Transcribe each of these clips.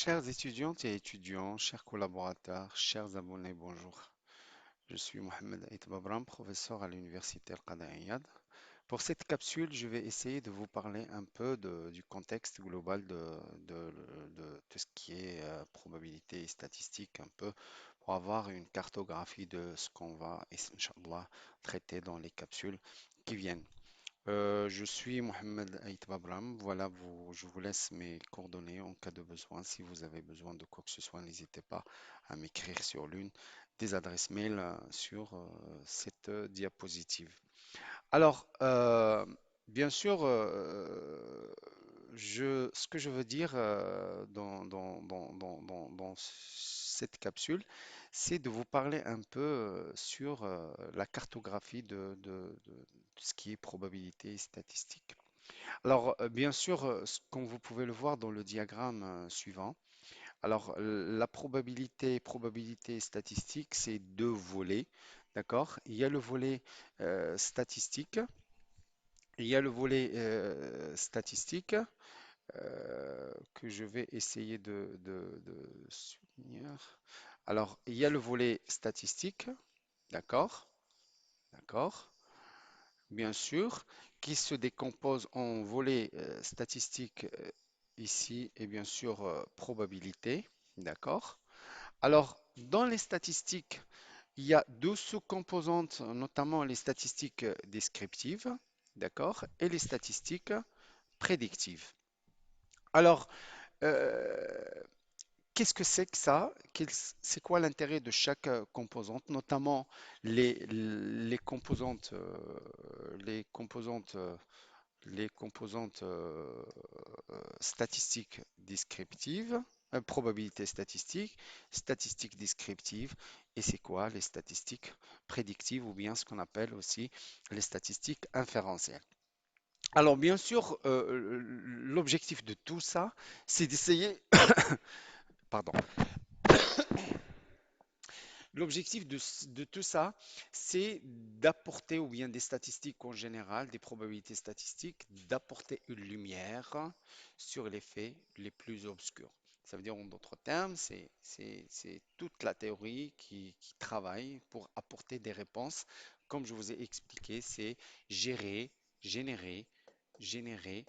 Chers étudiantes et étudiants, chers collaborateurs, chers abonnés, bonjour. Je suis Mohamed Aït Babram, professeur à l'Université Al-Qada Iyad. Pour cette capsule, je vais essayer de vous parler un peu du contexte global de tout ce qui est probabilité et statistique, un peu pour avoir une cartographie de ce qu'on va, Inch'Allah, traiter dans les capsules qui viennent. Je suis Mohamed Aït Babram. Voilà, je vous laisse mes coordonnées en cas de besoin. Si vous avez besoin de quoi que ce soit, n'hésitez pas à m'écrire sur l'une des adresses mail sur cette diapositive. Alors, bien sûr, ce que je veux dire dans cette capsule, c'est de vous parler un peu sur la cartographie de ce qui est probabilité et statistique. Alors, bien sûr, comme vous pouvez le voir dans le diagramme suivant, alors la probabilité statistique, c'est deux volets, d'accord? Il y a le volet statistique, il y a le volet statistique que je vais essayer de soutenir. Alors, il y a le volet statistique, d'accord? D'accord? Bien sûr, qui se décompose en volets statistiques ici et bien sûr probabilité, d'accord? Alors, dans les statistiques, il y a deux sous-composantes, notamment les statistiques descriptives, d'accord, et les statistiques prédictives. Alors, euh, qu'est-ce que c'est que ça? C'est quoi l'intérêt de chaque composante, notamment les composantes, les composantes statistiques descriptives, probabilité statistique, statistiques descriptives, et c'est quoi les statistiques prédictives ou bien ce qu'on appelle aussi les statistiques inférentielles. Alors bien sûr, l'objectif de tout ça, c'est d'essayer, pardon, l'objectif de tout ça, c'est d'apporter, ou bien des statistiques en général, des probabilités statistiques, d'apporter une lumière sur les faits les plus obscurs. Ça veut dire en d'autres termes, c'est toute la théorie qui travaille pour apporter des réponses. Comme je vous ai expliqué, c'est gérer, générer, générer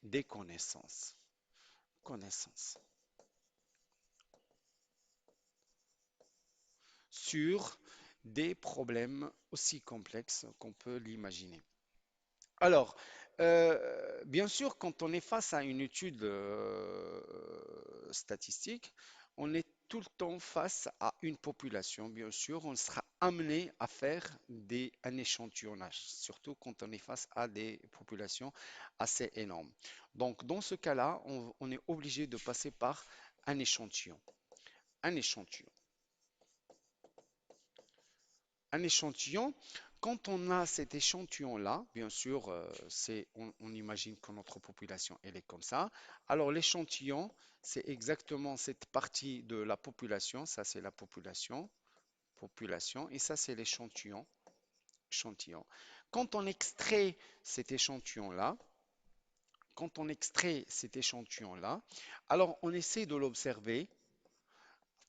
des connaissances. Connaissances sur des problèmes aussi complexes qu'on peut l'imaginer. Alors, bien sûr, quand on est face à une étude statistique, on est tout le temps face à une population. Bien sûr, on sera amené à faire un échantillonnage, surtout quand on est face à des populations assez énormes. Donc, dans ce cas-là, on est obligé de passer par un échantillon. Un échantillon. Un échantillon. Quand on a cet échantillon-là, bien sûr, on imagine que notre population, elle est comme ça. Alors l'échantillon, c'est exactement cette partie de la population. Ça, c'est la population, population, et ça, c'est l'échantillon, échantillon. Quand on extrait cet échantillon-là, quand on extrait cet échantillon-là, alors on essaie de l'observer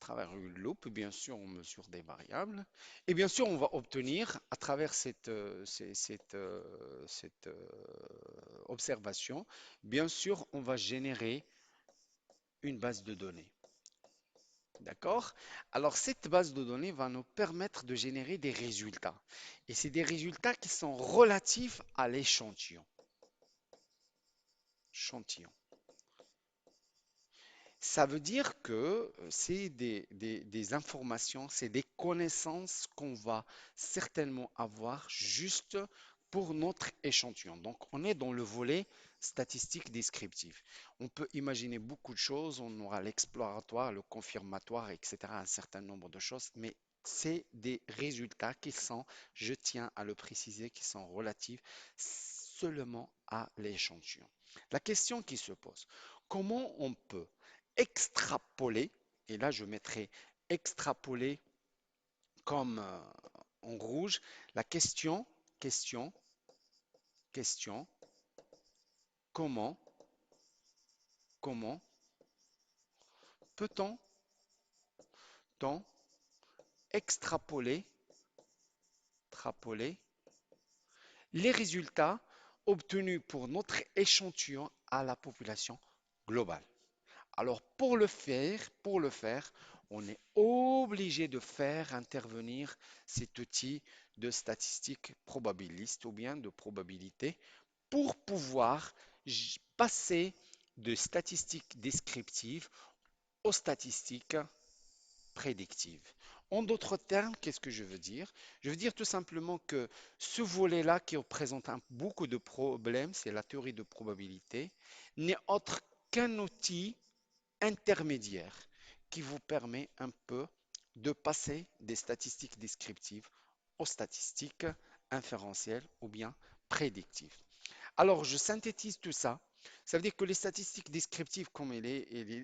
à travers une loupe, bien sûr, on mesure des variables. Et bien sûr, on va obtenir, à travers cette observation, bien sûr, on va générer une base de données. D'accord? Alors, cette base de données va nous permettre de générer des résultats. Et c'est des résultats qui sont relatifs à l'échantillon. Échantillon. Ça veut dire que c'est des informations, c'est des connaissances qu'on va certainement avoir juste pour notre échantillon. Donc, on est dans le volet statistique descriptif. On peut imaginer beaucoup de choses, on aura l'exploratoire, le confirmatoire, etc., un certain nombre de choses, mais c'est des résultats qui sont, je tiens à le préciser, qui sont relatifs seulement à l'échantillon. La question qui se pose, comment on peut extrapoler, et là je mettrai extrapoler comme en rouge, la question, question, comment, comment peut-on t'on extrapoler, extrapoler les résultats obtenus pour notre échantillon à la population globale? Alors pour le faire, on est obligé de faire intervenir cet outil de statistique probabiliste ou bien de probabilité pour pouvoir passer de statistiques descriptives aux statistiques prédictive. En d'autres termes, qu'est-ce que je veux dire? Je veux dire tout simplement que ce volet-là qui représente beaucoup de problèmes, c'est la théorie de probabilité, n'est autre qu'un outil intermédiaire qui vous permet un peu de passer des statistiques descriptives aux statistiques inférentielles ou bien prédictives. Alors, je synthétise tout ça. Ça veut dire que les statistiques descriptives, comme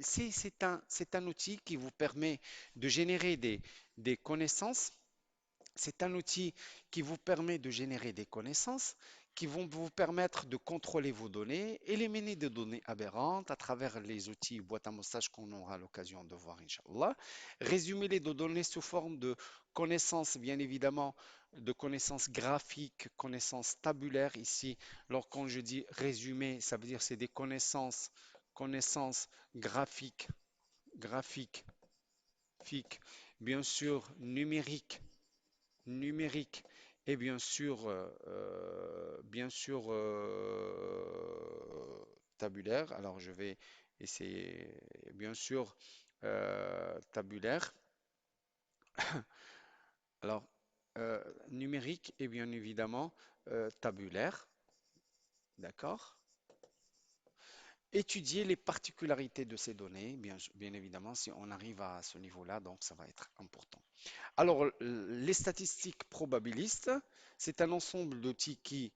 c'est un outil qui vous permet de générer des connaissances. C'est un outil qui vous permet de générer des connaissances qui vont vous permettre de contrôler vos données, éliminer des données aberrantes à travers les outils boîte à messages qu'on aura l'occasion de voir, Inch'Allah. Résumer les données sous forme de connaissances, bien évidemment, de connaissances graphiques, connaissances tabulaires. Ici, quand je dis résumé, ça veut dire c'est des connaissances graphiques, graphiques, bien sûr numérique et bien sûr tabulaire. Alors je vais essayer, bien sûr, tabulaire. Alors numérique et bien évidemment tabulaire, d'accord? Étudier les particularités de ces données, bien évidemment, si on arrive à ce niveau-là, donc ça va être important. Alors, les statistiques probabilistes, c'est un ensemble d'outils qui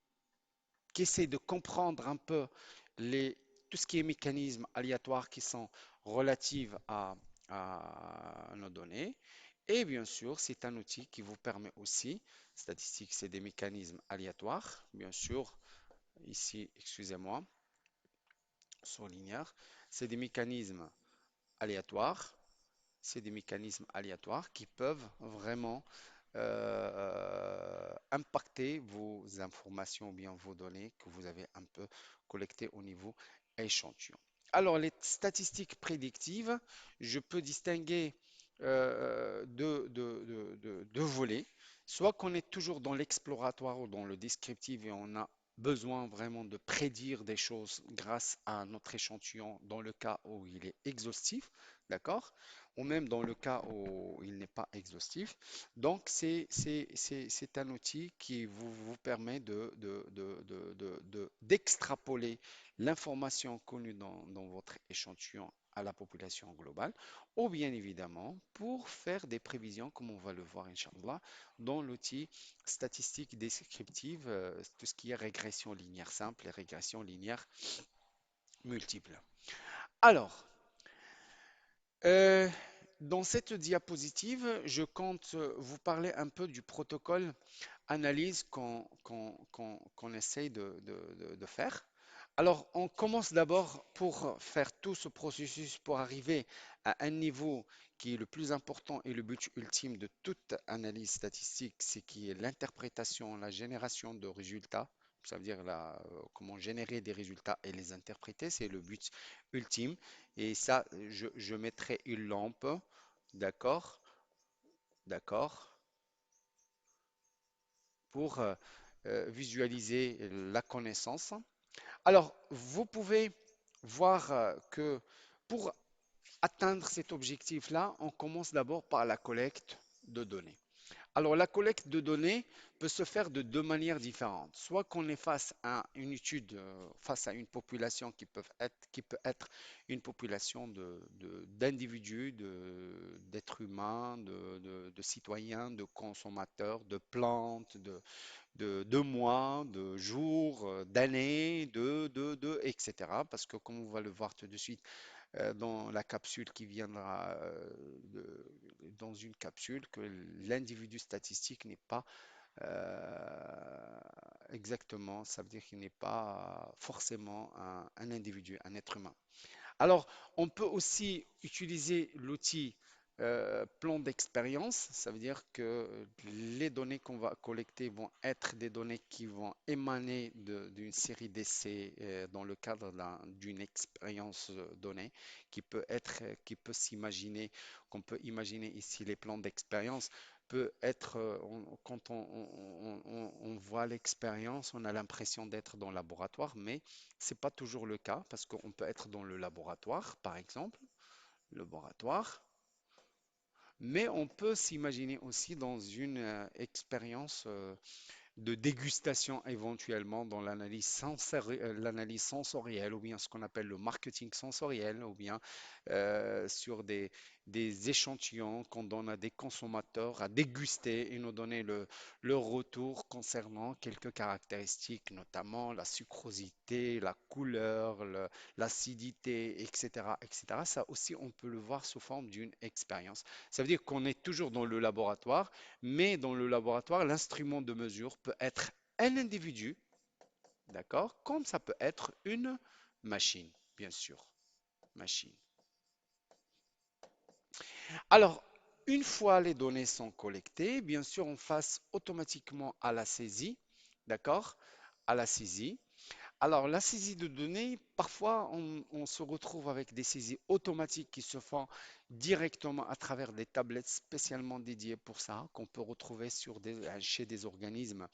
essaie de comprendre un peu tout ce qui est mécanismes aléatoires qui sont relatifs à nos données. Et bien sûr, c'est un outil qui vous permet aussi, statistiques, c'est des mécanismes aléatoires, bien sûr, ici, excusez-moi, surligneur, c'est des mécanismes aléatoires, c'est des mécanismes aléatoires qui peuvent vraiment impacter vos informations ou bien vos données que vous avez un peu collectées au niveau échantillon. Alors, les statistiques prédictives, je peux distinguer deux volets. Soit qu'on est toujours dans l'exploratoire ou dans le descriptif et on a besoin vraiment de prédire des choses grâce à notre échantillon dans le cas où il est exhaustif, d'accord? Ou même dans le cas où il n'est pas exhaustif. Donc, c'est un outil qui vous permet d'extrapoler l'information connue dans votre échantillon à la population globale, ou bien évidemment pour faire des prévisions, comme on va le voir, Inch'Allah, dans l'outil statistique descriptive, tout ce qui est régression linéaire simple et régression linéaire multiple. Alors, euh, dans cette diapositive, je compte vous parler un peu du protocole analyse qu'on essaye de faire. Alors, on commence d'abord pour faire tout ce processus pour arriver à un niveau qui est le plus important et le but ultime de toute analyse statistique, c'est qui est l'interprétation, la génération de résultats. Ça veut dire comment générer des résultats et les interpréter, c'est le but ultime. Et ça, je mettrai une lampe, d'accord, d'accord, pour visualiser la connaissance. Alors, vous pouvez voir que pour atteindre cet objectif-là, on commence d'abord par la collecte de données. Alors, la collecte de données peut se faire de deux manières différentes. Soit qu'on est face à une étude, face à une population qui peut être une population d'individus, d'êtres humains, de citoyens, de consommateurs, de plantes, de mois, de jours, d'années, etc. Parce que comme on va le voir tout de suite dans la capsule qui viendra, dans une capsule, que l'individu statistique n'est pas exactement, ça veut dire qu'il n'est pas forcément un individu, un être humain. Alors, on peut aussi utiliser l'outil plan d'expérience. Ça veut dire que les données qu'on va collecter vont être des données qui vont émaner d'une série d'essais dans le cadre d'une expérience donnée qui peut s'imaginer, qu'on peut imaginer ici les plans d'expérience peut être, quand on voit l'expérience, on a l'impression d'être dans le laboratoire, mais c'est pas toujours le cas parce qu'on peut être dans le laboratoire, par exemple, laboratoire, mais on peut s'imaginer aussi dans une expérience de dégustation éventuellement dans l'analyse sensorielle ou bien ce qu'on appelle le marketing sensoriel ou bien sur des échantillons qu'on donne à des consommateurs à déguster et nous donner leur retour concernant quelques caractéristiques, notamment la sucrosité, la couleur, l'acidité, etc., etc. Ça aussi, on peut le voir sous forme d'une expérience. Ça veut dire qu'on est toujours dans le laboratoire, mais dans le laboratoire, l'instrument de mesure peut être un individu, d'accord, comme ça peut être une machine, bien sûr, machine. Alors, une fois les données sont collectées, bien sûr, on passe automatiquement à la saisie, d'accord, à la saisie. Alors, la saisie de données, parfois, on se retrouve avec des saisies automatiques qui se font directement à travers des tablettes spécialement dédiées pour ça, qu'on peut retrouver chez des organismes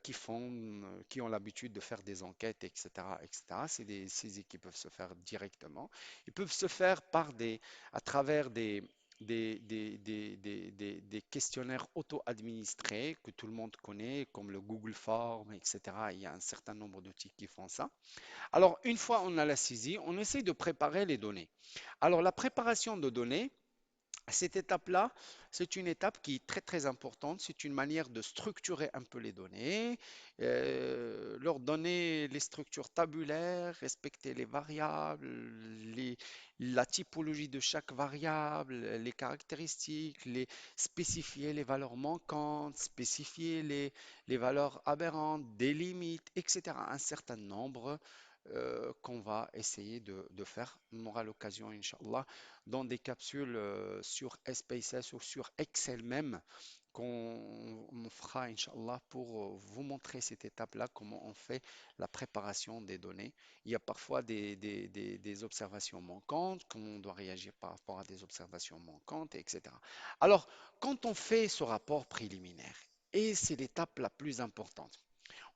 qui ont l'habitude de faire des enquêtes, etc., etc. C'est des saisies qui peuvent se faire directement. Ils peuvent se faire à travers des questionnaires auto-administrés que tout le monde connaît, comme le Google Form, etc. Il y a un certain nombre d'outils qui font ça. Alors, une fois on a la saisie, on essaie de préparer les données. Alors, la préparation de données, cette étape-là, c'est une étape qui est très très importante. C'est une manière de structurer un peu les données, leur donner les structures tabulaires, respecter les variables, la typologie de chaque variable, les caractéristiques, spécifier les valeurs manquantes, spécifier les valeurs aberrantes, des limites, etc. Un certain nombre qu'on va essayer de faire. On aura l'occasion, Inch'Allah, dans des capsules sur SPSS ou sur Excel même, qu'on fera, Inch'Allah, pour vous montrer cette étape-là, comment on fait la préparation des données. Il y a parfois des observations manquantes, comment on doit réagir par rapport à des observations manquantes, etc. Alors, quand on fait ce rapport préliminaire, et c'est l'étape la plus importante,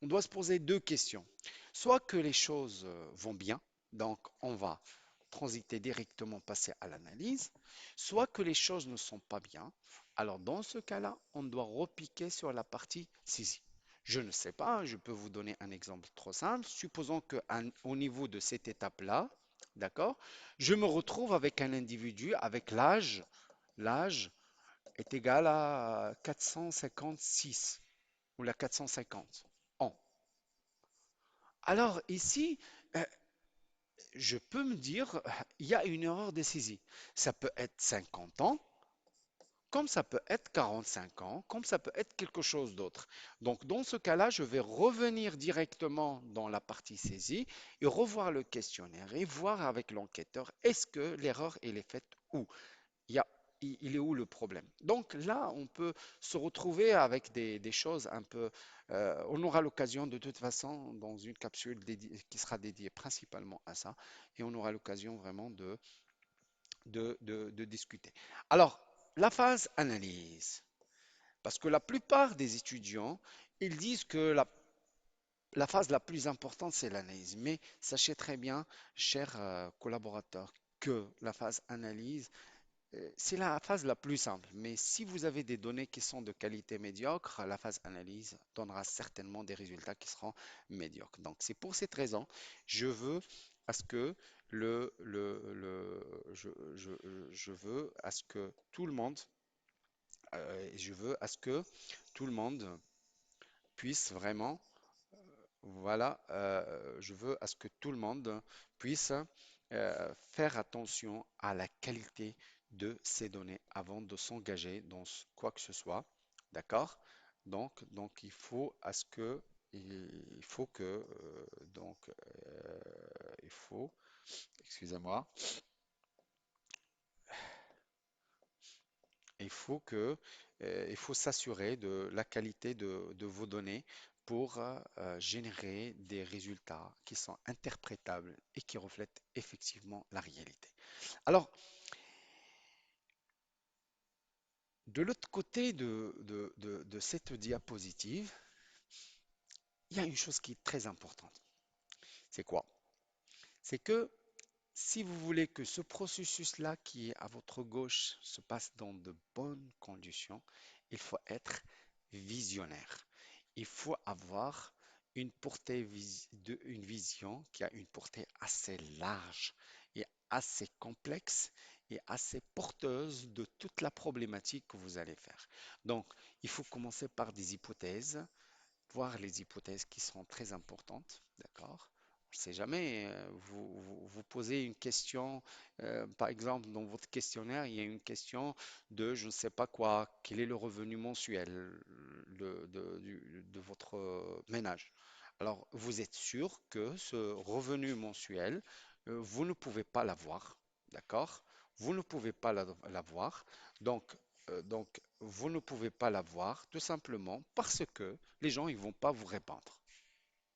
on doit se poser deux questions. Soit que les choses vont bien, donc on va transiter directement, passer à l'analyse, soit que les choses ne sont pas bien. Alors dans ce cas-là, on doit repiquer sur la partie saisie. Je ne sais pas, je peux vous donner un exemple trop simple. Supposons qu'au niveau de cette étape-là, d'accord, je me retrouve avec un individu avec l'âge est égal à 456 ou la 450 ans. Alors ici, euh, je peux me dire, il y a une erreur de saisie. Ça peut être 50 ans, comme ça peut être 45 ans, comme ça peut être quelque chose d'autre. Donc dans ce cas-là, je vais revenir directement dans la partie saisie et revoir le questionnaire et voir avec l'enquêteur, est-ce que l'erreur elle est faite où? Il y a- il est où le problème? Donc là, on peut se retrouver avec des choses un peu. On aura l'occasion de toute façon dans une capsule qui sera dédiée principalement à ça, et on aura l'occasion vraiment de discuter. Alors, la phase analyse, parce que la plupart des étudiants, ils disent que la phase la plus importante, c'est l'analyse. Mais sachez très bien, chers collaborateurs, que la phase analyse, c'est la phase la plus simple, mais si vous avez des données qui sont de qualité médiocre, la phase analyse donnera certainement des résultats qui seront médiocres. Donc, c'est pour cette raison, je veux à ce que je veux à ce que tout le monde, je veux à ce que tout le monde puisse vraiment, voilà, je veux à ce que tout le monde puisse faire attention à la qualité de ces données avant de s'engager dans quoi que ce soit. D'accord? Donc il faut à ce que il faut que donc il faut. Excusez-moi. Il faut que, il faut s'assurer de la qualité de vos données pour générer des résultats qui sont interprétables et qui reflètent effectivement la réalité. Alors, de l'autre côté de cette diapositive, il y a une chose qui est très importante. C'est quoi? C'est que si vous voulez que ce processus-là qui est à votre gauche se passe dans de bonnes conditions, il faut être visionnaire. Il faut avoir une une vision qui a une portée assez large et assez complexe et assez porteuse de toute la problématique que vous allez faire. Donc, il faut commencer par des hypothèses, voir les hypothèses qui sont très importantes, d'accord? On ne sait jamais, vous posez une question, par exemple, dans votre questionnaire, il y a une question de je ne sais pas quoi, quel est le revenu mensuel de votre ménage? Alors, vous êtes sûr que ce revenu mensuel, vous ne pouvez pas l'avoir, d'accord? Vous ne pouvez pas l'avoir, donc, vous ne pouvez pas l'avoir tout simplement parce que les gens ils vont pas vous répondre.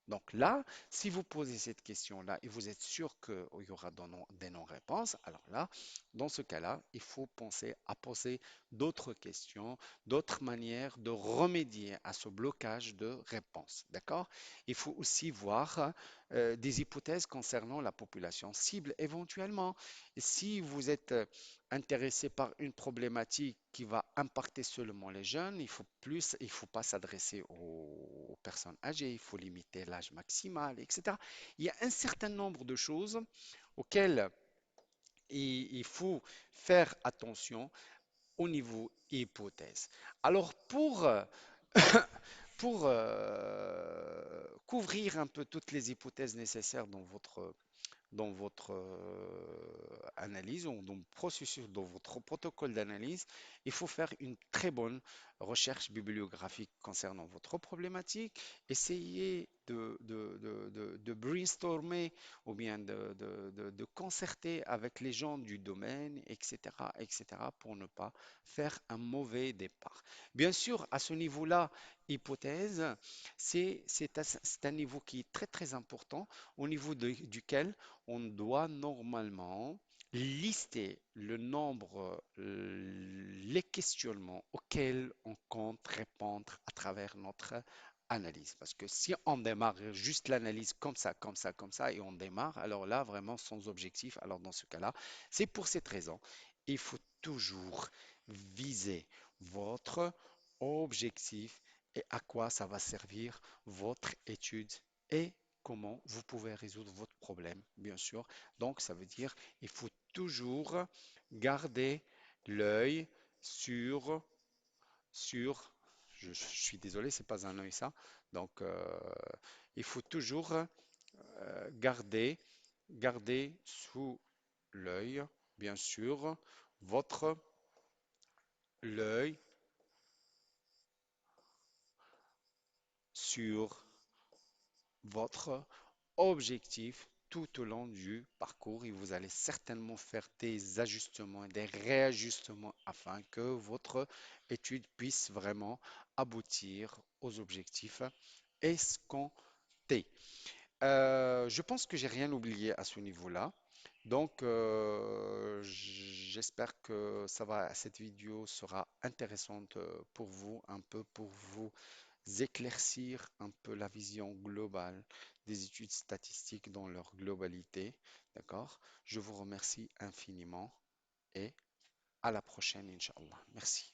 Donc là, si vous posez cette question-là et vous êtes sûr qu'il y aura des non-réponses, alors là, dans ce cas-là, il faut penser à poser d'autres questions, d'autres manières de remédier à ce blocage de réponse. D'accord? Il faut aussi voir des hypothèses concernant la population cible éventuellement. Si vous êtes intéressé par une problématique qui va impacter seulement les jeunes, il faut pas s'adresser aux personnes âgées, il faut limiter l'âge maximal, etc. Il y a un certain nombre de choses auxquelles il faut faire attention au niveau hypothèse. Alors pour couvrir un peu toutes les hypothèses nécessaires dans votre analyse ou dans le processus, dans votre protocole d'analyse, il faut faire une très bonne recherche bibliographique concernant votre problématique. Essayez de brainstormer ou bien de concerter avec les gens du domaine, etc., etc., pour ne pas faire un mauvais départ. Bien sûr, à ce niveau-là, hypothèse, c'est un niveau qui est très, très important, au niveau duquel on doit normalement lister le nombre, les questionnements auxquels on compte répondre à travers notre analyse. Parce que si on démarre juste l'analyse comme ça, comme ça, comme ça, et on démarre, alors là, vraiment sans objectif, alors dans ce cas-là, c'est pour cette raison, il faut toujours viser votre objectif et à quoi ça va servir votre étude et comment vous pouvez résoudre votre problème, bien sûr. Donc, ça veut dire il faut toujours garder l'œil sur, je suis désolé, c'est pas un œil ça. Donc, il faut toujours garder sous l'œil, bien sûr, votre l'œil sur votre objectif tout au long du parcours et vous allez certainement faire des ajustements et des réajustements afin que votre étude puisse vraiment aboutir aux objectifs escomptés. Je pense que j'ai rien oublié à ce niveau-là. Donc, j'espère que cette vidéo sera intéressante pour vous, un peu pour vous éclaircir un peu la vision globale des études statistiques dans leur globalité. D'accord? Je vous remercie infiniment et à la prochaine, Inch'Allah. Merci.